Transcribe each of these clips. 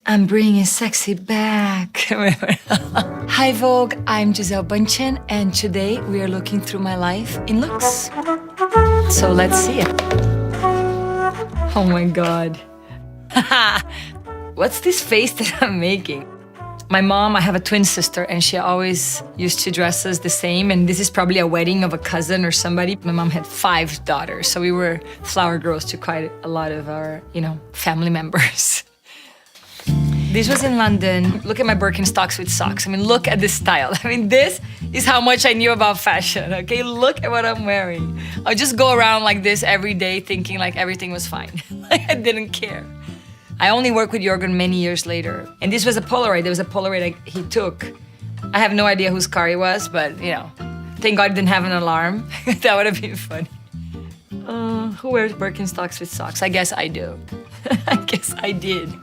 I'm bringing sexy back. Hi Vogue, I'm Gisele Bündchen, and today we are looking through my life in looks. So let's see it. Oh my God. What's this face that I'm making? My mom, I have a twin sister, and she always used to dress us the same, and this is probably a wedding of a cousin or somebody. My mom had 5 daughters, so we were flower girls to quite a lot of our, family members. This was in London. Look at my Birkenstocks with socks. I mean, look at this style. I mean, this is how much I knew about fashion, okay? Look at what I'm wearing. I'll just go around like this every day thinking like everything was fine. I didn't care. I only worked with Jorgen many years later. And this was a Polaroid. There was a Polaroid he took. I have no idea whose car it was, but, thank God it didn't have an alarm. That would have been funny. Who wears Birkenstocks with socks? I guess I do. I guess I did.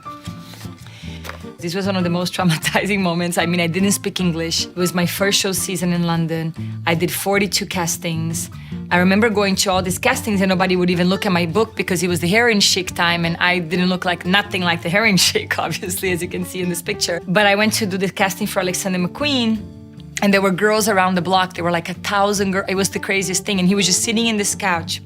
This was one of the most traumatizing moments. I mean, I didn't speak English. It was my first show season in London. I did 42 castings. I remember going to all these castings and nobody would even look at my book because it was the heroin chic time and I didn't look like nothing like the heroin chic, obviously, as you can see in this picture. But I went to do the casting for Alexander McQueen and there were girls around the block. There were like 1,000 girls. It was the craziest thing. And he was just sitting in this couch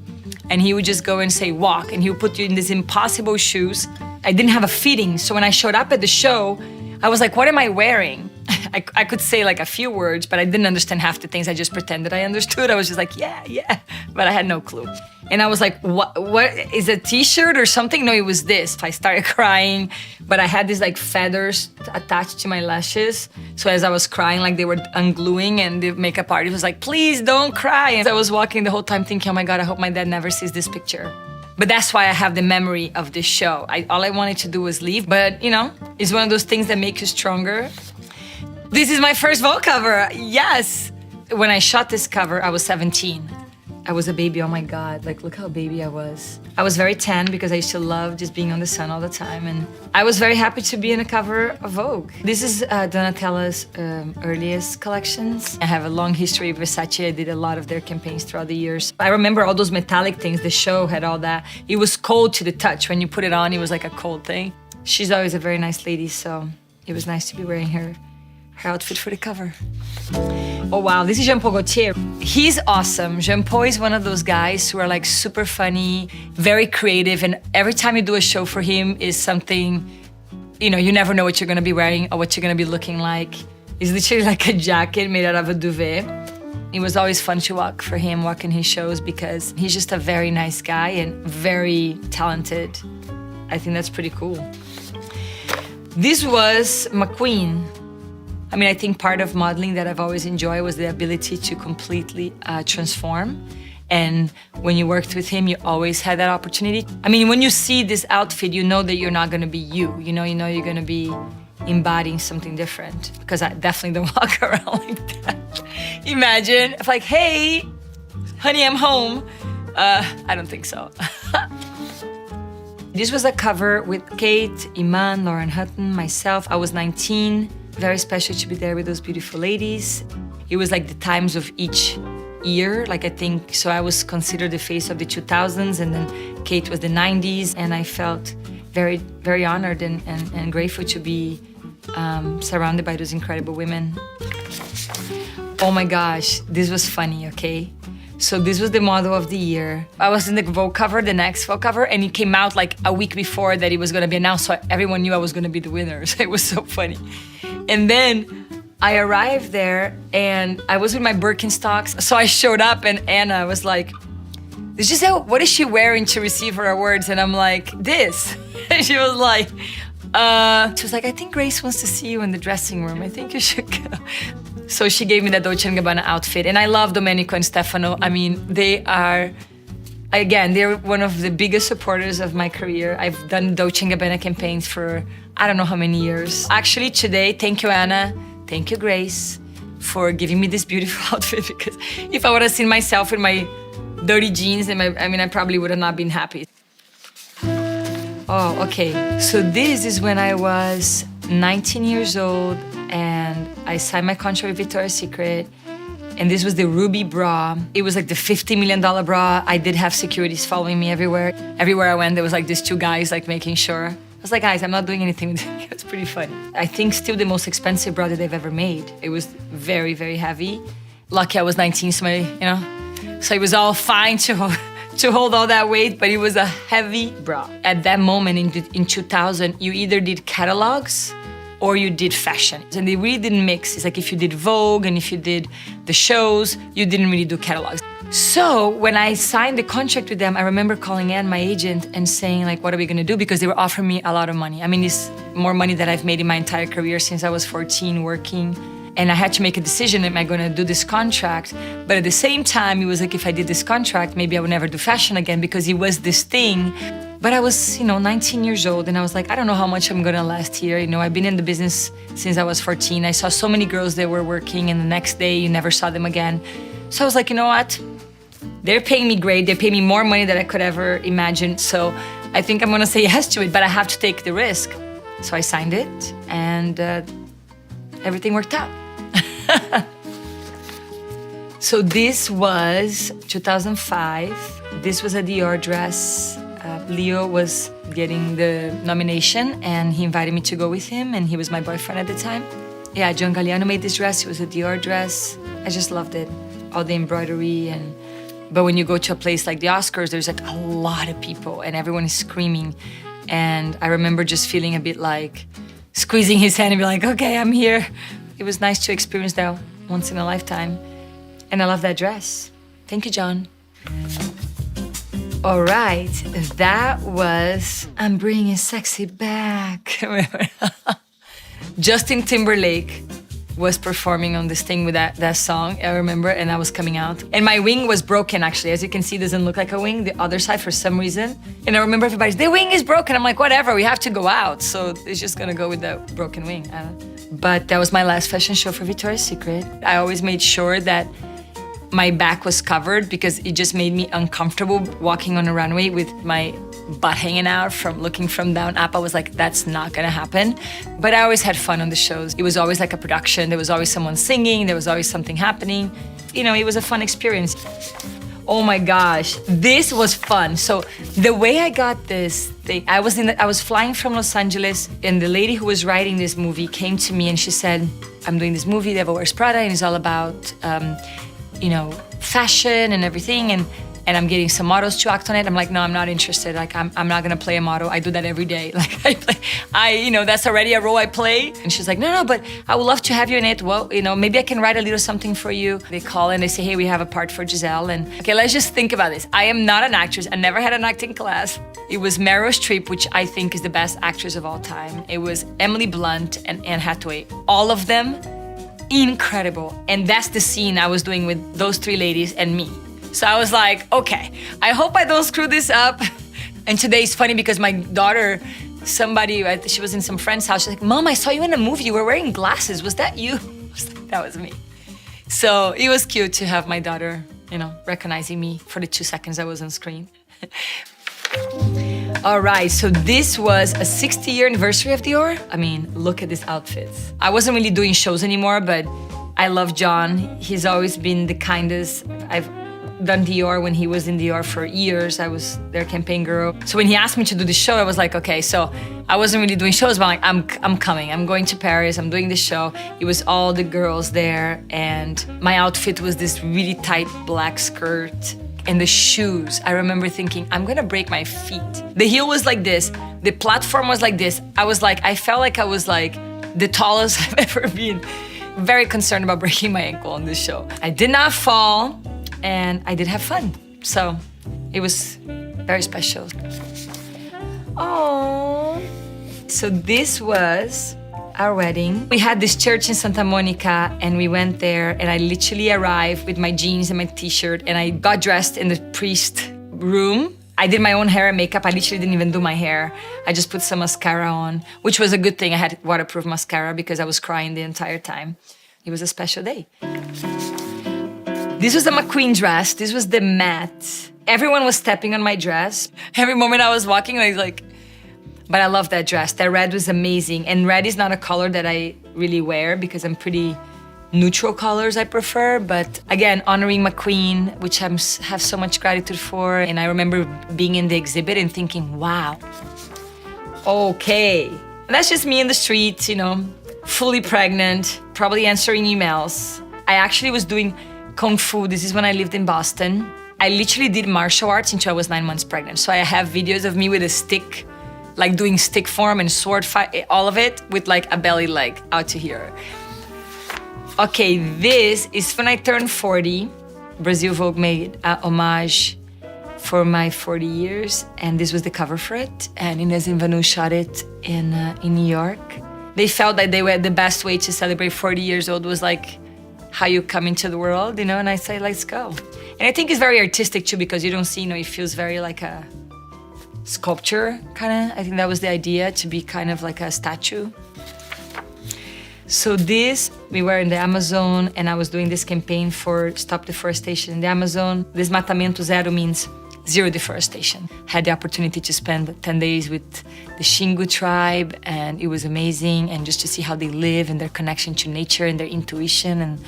and he would just go and say, walk. And he would put you in these impossible shoes. I didn't have a fitting, so when I showed up at the show, I was like, what am I wearing? I could say like a few words, but I didn't understand half the things. I just pretended I understood. I was just like, yeah, but I had no clue. And I was like, what is a t-shirt or something? No, it was this. I started crying, but I had these like feathers attached to my lashes. So as I was crying, like they were ungluing and the makeup artist was like, please don't cry. And I was walking the whole time thinking, oh my God, I hope my dad never sees this picture. But that's why I have the memory of this show. All I wanted to do was leave, but it's one of those things that make you stronger. This is my first Vogue cover, yes! When I shot this cover, I was 17. I was a baby, oh my God, like look how baby I was. I was very tan because I used to love just being on the sun all the time, and I was very happy to be in a cover of Vogue. This is Donatella's earliest collections. I have a long history with Versace. I did a lot of their campaigns throughout the years. I remember all those metallic things, the show had all that. It was cold to the touch. When you put it on, it was like a cold thing. She's always a very nice lady, so it was nice to be wearing her outfit for the cover. Oh wow, this is Jean-Paul Gaultier. He's awesome. Jean-Paul is one of those guys who are like super funny, very creative, and every time you do a show for him is something, you never know what you're gonna be wearing or what you're gonna be looking like. It's literally like a jacket made out of a duvet. It was always fun to walk in his shows because he's just a very nice guy and very talented. I think that's pretty cool. This was McQueen. I mean, I think part of modeling that I've always enjoyed was the ability to completely transform. And when you worked with him, you always had that opportunity. I mean, when you see this outfit, you know that you're not gonna be you. You know you're gonna be embodying something different. Because I definitely don't walk around like that. Imagine if like, hey, honey, I'm home. I don't think so. This was a cover with Kate, Iman, Lauren Hutton, myself. I was 19. Very special to be there with those beautiful ladies. It was like the times of each year, like I think, so I was considered the face of the 2000s and then Kate was the 90s and I felt very, very honored and grateful to be surrounded by those incredible women. Oh my gosh, this was funny, okay? So this was the model of the year. I was in the Vogue cover, the next Vogue cover, and it came out like a week before that it was gonna be announced, so everyone knew I was gonna be the winner, so it was so funny. And then I arrived there and I was with my Birkenstocks, so I showed up and Anna was like, Gisele, what is she wearing to receive her awards? And I'm like, this. And she was like, I think Grace wants to see you in the dressing room. I think you should go. So she gave me that Dolce & Gabbana outfit. And I love Domenico and Stefano. I mean, they're one of the biggest supporters of my career. I've done Dolce & Gabbana campaigns for I don't know how many years. Actually, today, thank you, Anna. Thank you, Grace, for giving me this beautiful outfit because if I would have seen myself in my dirty jeans, I probably would have not been happy. Oh, okay. So this is when I was 19 years old and I signed my contract with Victoria's Secret. And this was the ruby bra. It was like the $50 million bra. I did have securities following me everywhere. Everywhere I went, there was like these 2 guys like making sure I was like, guys, I'm not doing anything with it. It was pretty funny. I think still the most expensive bra that they've ever made. It was very, very heavy. Lucky I was 19, so so it was all fine to hold all that weight, but it was a heavy bra. At that moment in 2000, you either did catalogs or you did fashion. And they really didn't mix. It's like if you did Vogue and if you did the shows, you didn't really do catalogs. So when I signed the contract with them, I remember calling Anne, my agent, and saying like, what are we gonna do? Because they were offering me a lot of money. I mean, it's more money than I've made in my entire career since I was 14 working. And I had to make a decision, am I gonna do this contract? But at the same time, it was like, if I did this contract, maybe I would never do fashion again because it was this thing. But I was, 19 years old and I was like, I don't know how much I'm gonna last here. I've been in the business since I was 14. I saw so many girls that were working and the next day you never saw them again. So I was like, you know what? They're paying me great. They pay me more money than I could ever imagine. So I think I'm gonna say yes to it, but I have to take the risk. So I signed it and everything worked out. So this was 2005. This was a Dior dress. Leo was getting the nomination and he invited me to go with him and he was my boyfriend at the time. Yeah, John Galliano made this dress. It was a Dior dress. I just loved it. All the embroidery but when you go to a place like the Oscars, there's like a lot of people and everyone is screaming. And I remember just feeling a bit like squeezing his hand and be like, okay, I'm here. It was nice to experience that once in a lifetime. And I love that dress. Thank you, John. All right, that was I'm Bringing Sexy Back. Justin Timberlake was performing on this thing with that song, I remember, and I was coming out. And my wing was broken, actually. As you can see, it doesn't look like a wing, the other side for some reason. And I remember everybody's, the wing is broken. I'm like, whatever, we have to go out. So it's just gonna go with the broken wing. But that was my last fashion show for Victoria's Secret. I always made sure that my back was covered because it just made me uncomfortable walking on a runway with my butt hanging out from looking from down up. I was like, that's not gonna happen. But I always had fun on the shows. It was always like a production. There was always someone singing. There was always something happening. It was a fun experience. Oh my gosh, this was fun. So the way I got this thing, I was flying from Los Angeles and the lady who was writing this movie came to me and she said, I'm doing this movie, Devil Wears Prada, and it's all about fashion and everything, and I'm getting some models to act on it. I'm like, no, I'm not interested. Like, I'm not gonna play a model. I do that every day. Like, that's already a role I play. And she's like, no, but I would love to have you in it. Well, maybe I can write a little something for you. They call and they say, hey, we have a part for Gisele. And okay, let's just think about this. I am not an actress. I never had an acting class. It was Meryl Streep, which I think is the best actress of all time. It was Emily Blunt and Anne Hathaway. All of them incredible. And that's the scene I was doing with those three ladies and me. So I was like, okay, I hope I don't screw this up. And today is funny because my daughter, she was in some friend's house. She's like, Mom, I saw you in a movie. You were wearing glasses. Was that you? I was like, that was me. So it was cute to have my daughter, recognizing me for the 2 seconds I was on screen. All right, so this was a 60-year anniversary of Dior. I mean, look at these outfits. I wasn't really doing shows anymore, but I love John. He's always been the kindest. I've done Dior when he was in Dior for years. I was their campaign girl. So when he asked me to do the show, I was like, okay, so I wasn't really doing shows, but I'm like, I'm coming. I'm going to Paris. I'm doing the show. It was all the girls there, and my outfit was this really tight black skirt. And the shoes, I remember thinking, I'm gonna break my feet. The heel was like this, the platform was like this. I felt like I was like the tallest I've ever been. Very concerned about breaking my ankle on this show. I did not fall, and I did have fun. So it was very special. Oh. So this was our wedding. We had this church in Santa Monica and we went there and I literally arrived with my jeans and my t-shirt and I got dressed in the priest room. I did my own hair and makeup. I literally didn't even do my hair. I just put some mascara on, which was a good thing. I had waterproof mascara because I was crying the entire time. It was a special day. This was the McQueen dress. This was the matte. Everyone was stepping on my dress. Every moment I was walking, I was like, but I love that dress. That red was amazing. And red is not a color that I really wear because I'm pretty neutral colors I prefer. But again, honoring McQueen, which I have so much gratitude for. And I remember being in the exhibit and thinking, wow. Okay. That's just me in the streets, fully pregnant, probably answering emails. I actually was doing Kung Fu. This is when I lived in Boston. I literally did martial arts until I was 9 months pregnant. So I have videos of me with a stick, like doing stick form and sword fight, all of it with like a belly leg out to here. Okay, this is when I turned 40. Brazil Vogue made a homage for my 40 years, and this was the cover for it. And Inez and Vanu shot it in New York. They felt that they were the best way to celebrate 40 years old was like how you come into the world, and I say, let's go. And I think it's very artistic too, because you don't see, it feels very like a sculpture, kind of. I think that was the idea, to be kind of like a statue. So this, we were in the Amazon, and I was doing this campaign for Stop Deforestation in the Amazon. Desmatamento Zero means zero deforestation. Had the opportunity to spend 10 days with the Xingu tribe, and it was amazing, and just to see how they live and their connection to nature and their intuition, and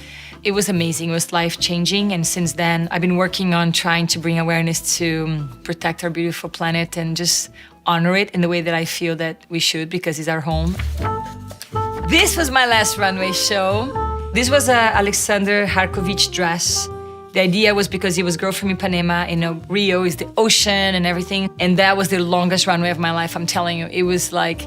it was amazing. It was life-changing, and since then, I've been working on trying to bring awareness to protect our beautiful planet and just honor it in the way that I feel that we should, because it's our home. This was my last runway show. This was a Alexander Harkovich dress. The idea was because he was girl from Ipanema, Rio is the ocean and everything. And that was the longest runway of my life, I'm telling you. It was like,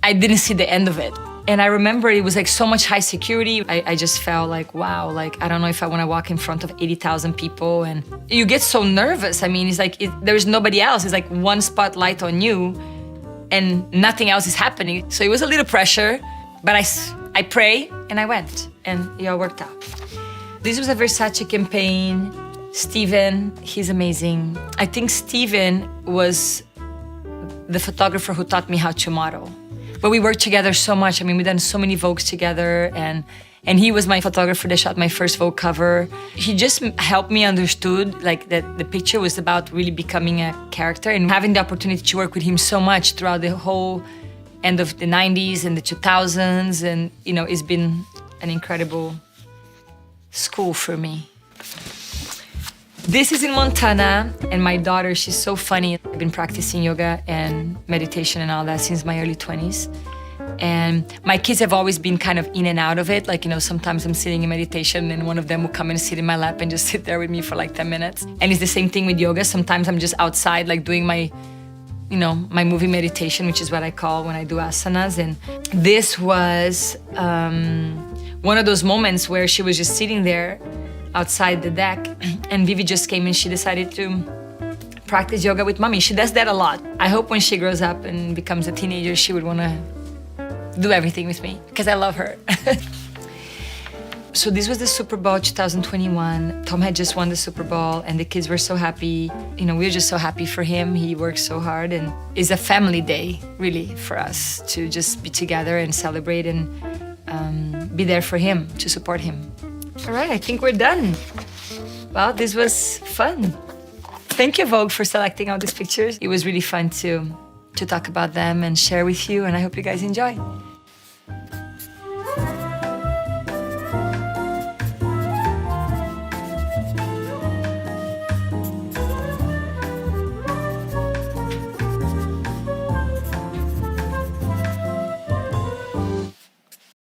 I didn't see the end of it. And I remember it was like so much high security. I just felt like, wow, like, I don't know if I want to walk in front of 80,000 people. And you get so nervous. I mean, it's like, there's nobody else. It's like one spotlight on you and nothing else is happening. So it was a little pressure. But I pray and I went, and it all worked out. This was a Versace campaign. Steven, he's amazing. I think Steven was the photographer who taught me how to model. But we worked together so much. I mean, we've done so many Vogues together, and he was my photographer that shot my first Vogue cover. He just helped me understood like that the picture was about really becoming a character, and having the opportunity to work with him so much throughout the whole end of the 90s and the 2000s, and it's been an incredible school for me. This is in Montana, and my daughter, she's so funny. I've been practicing yoga and meditation and all that since my early 20s. And my kids have always been kind of in and out of it. Like, sometimes I'm sitting in meditation and one of them will come and sit in my lap and just sit there with me for like 10 minutes. And it's the same thing with yoga. Sometimes I'm just outside, like doing my moving meditation, which is what I call when I do asanas. And this was one of those moments where she was just sitting there outside the deck, and Vivi just came and she decided to practice yoga with mommy. She does that a lot. I hope when she grows up and becomes a teenager, she would want to do everything with me, because I love her. So this was the Super Bowl 2021. Tom had just won the Super Bowl, and the kids were so happy. We were just so happy for him. He works so hard, and it's a family day, really, for us to just be together and celebrate and be there for him, to support him. All right, I think we're done. Well, this was fun. Thank you, Vogue, for selecting all these pictures. It was really fun to talk about them and share with you, and I hope you guys enjoy.